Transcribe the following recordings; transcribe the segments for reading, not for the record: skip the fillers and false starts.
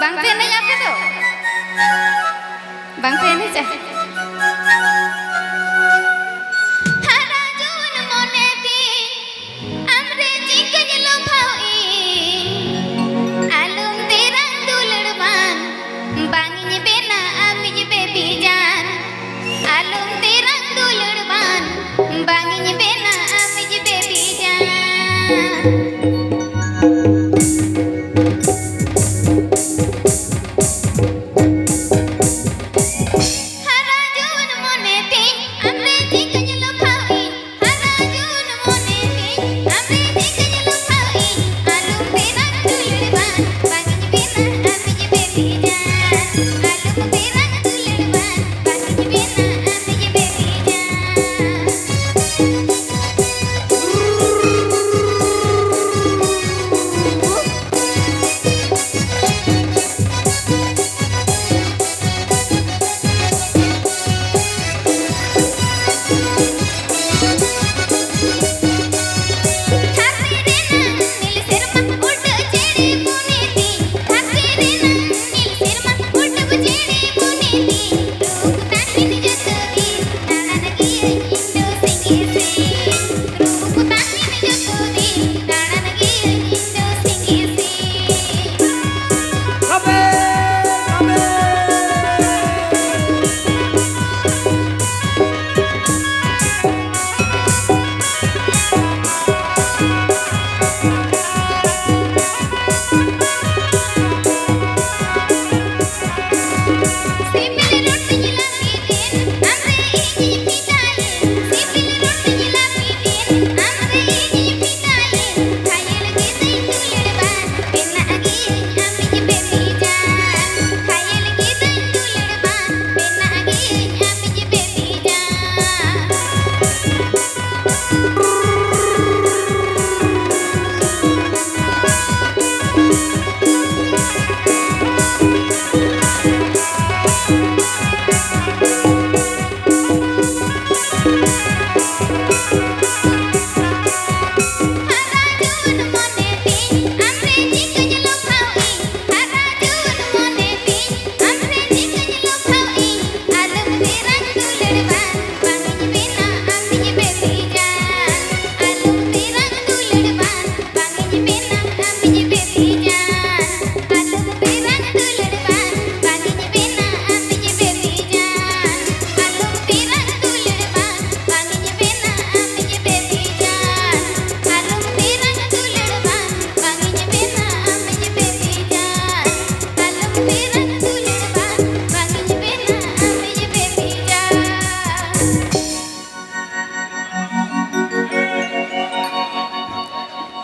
Bang pe eneh apa tuh? Bang pe eneh cah.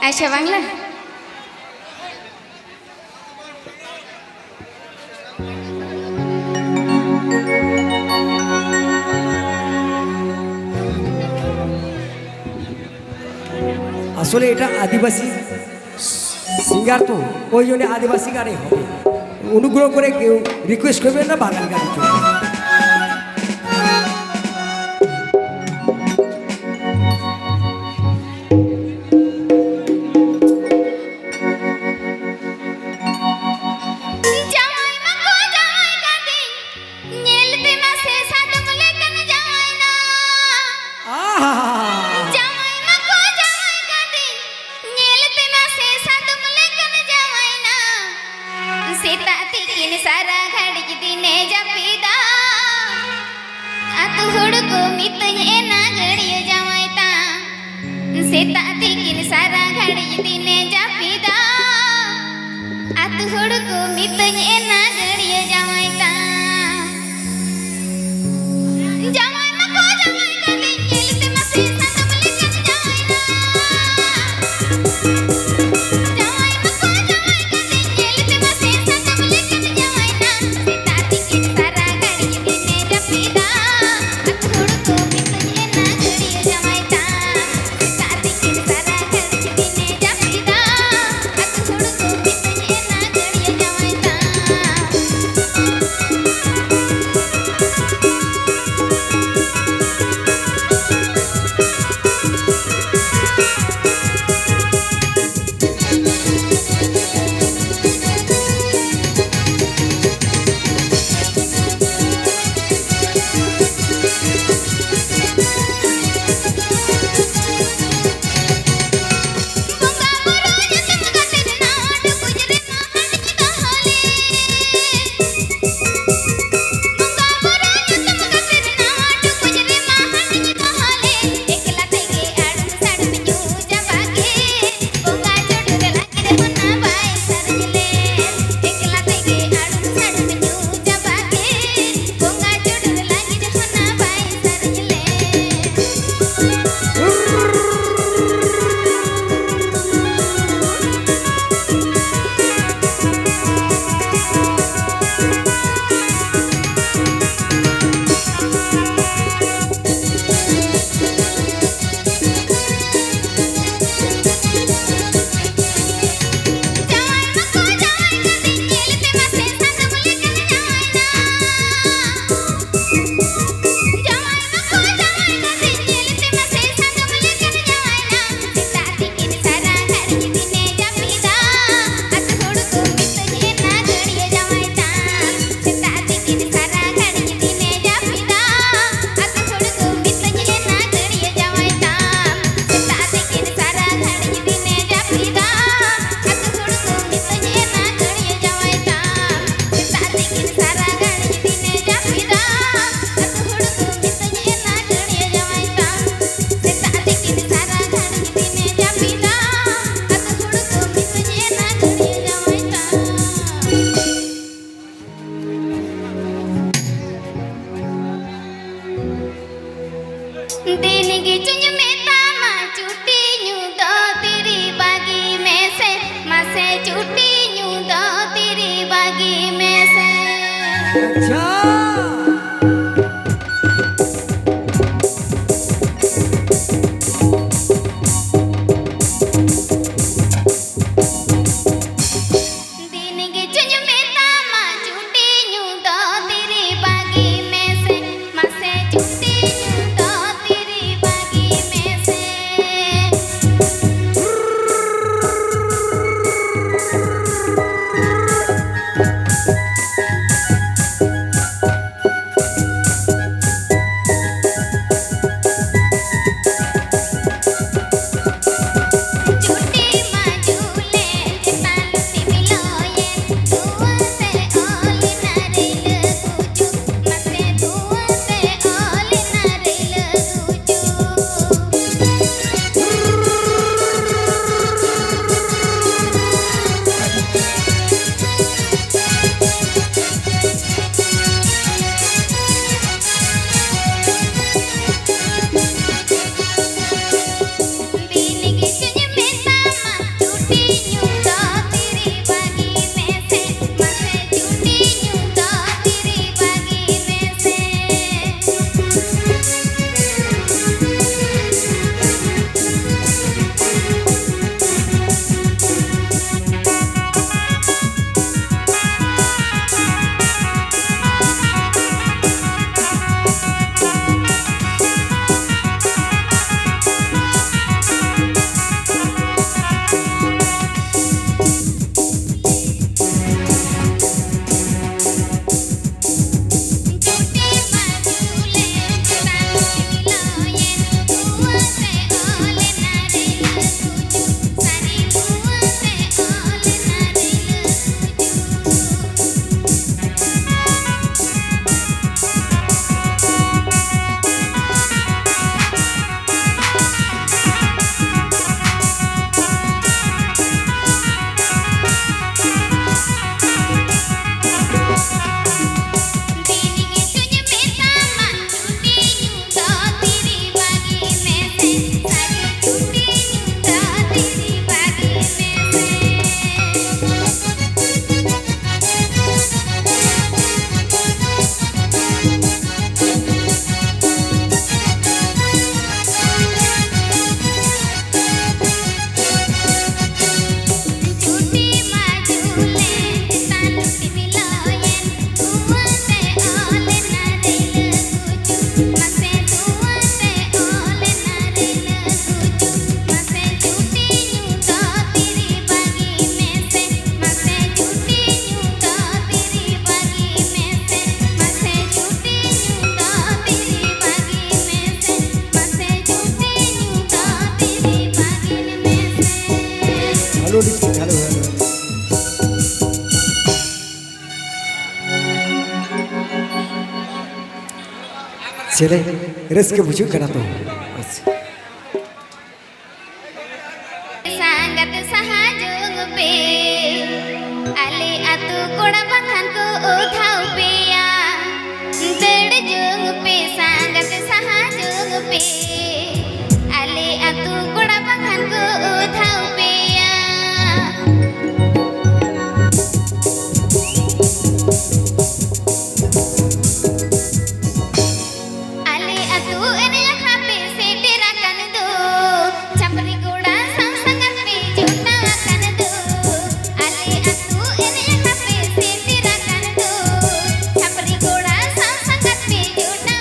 Aisyah Bangla. আসলে এটা আদিবাসী singer তো ওই জন্য আদিবাসী গানে হবে। অনুগ্রহ করে কেউ রিকোয়েস্ট করবেন না বাঙালি গানের জন্য। सारा घड़ी दिने जपीदा अतु हुड़को मित ना घड़ियो जमाइता सीता तिकिन सारा घड़ी दिने जपीदा अतु हुड़को मित ना घड़ियो जमाइता जमाई मको जमाई का दिन येलते मसे संगम लेकर जमाइना अच्छा दिन के चुन में तामा झूठी यूं तो तेरी बागी में से मसे झूठी यूं तो तेरी बागी में से झूठी माजूले तालुती मिलोये दुआ से ओल नरेल गुजू मसे दुआ से ओल नरेल दिन की चुन में तामा झूठी यूं तो तेरी बागी में से मसे झूठी यूं तो तेरी बागी में से झूठी माजूले तालुती मिलोये दुआ से ओल नरेल गुजू सारी दुआ से ओल नरेल दिन की चुन में तामा झूठी यूं तो तेरी बागी में से सारी झूठी यूं तो तेरी बागी में से झूठी माजूले तालुती मिलोये दुआ से ओल नरेल गुजू मसे दुआ से ओल नरेल गुजू मसे झूठी यूं तो तेरी बागी में से मसे झूठी यूं तो तेरी बागी में से मसे झूठी यूं तो तेरी बागी में से मसे झूठी यूं तो तेरी बागी में से ভালো লিখছি ভালো ভালো ছেলে রেসকে বুঝু কেনা তো আচ্ছা sangat sahajung pe ale atu koda banghan ko uthau pe ya ded jung pe sangat sahajung pe ale atu koda banghan ko uthau pe ya ale atu ene hape se tera kan do chapri goda sang sangat pe juna kan do ale atu ene hape se tera kan do chapri goda sang sangat pe juna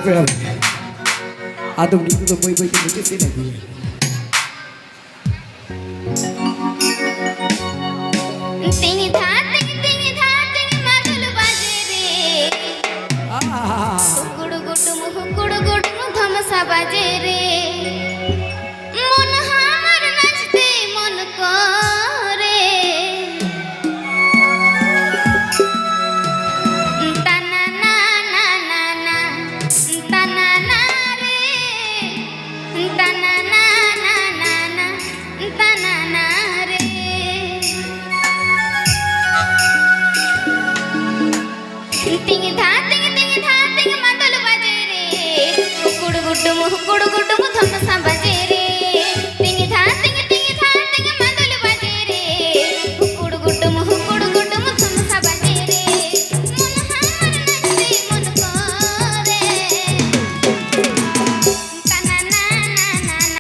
বেড়াবে আদম কিন্তু তো বই বইতে বুঝেছি নাকি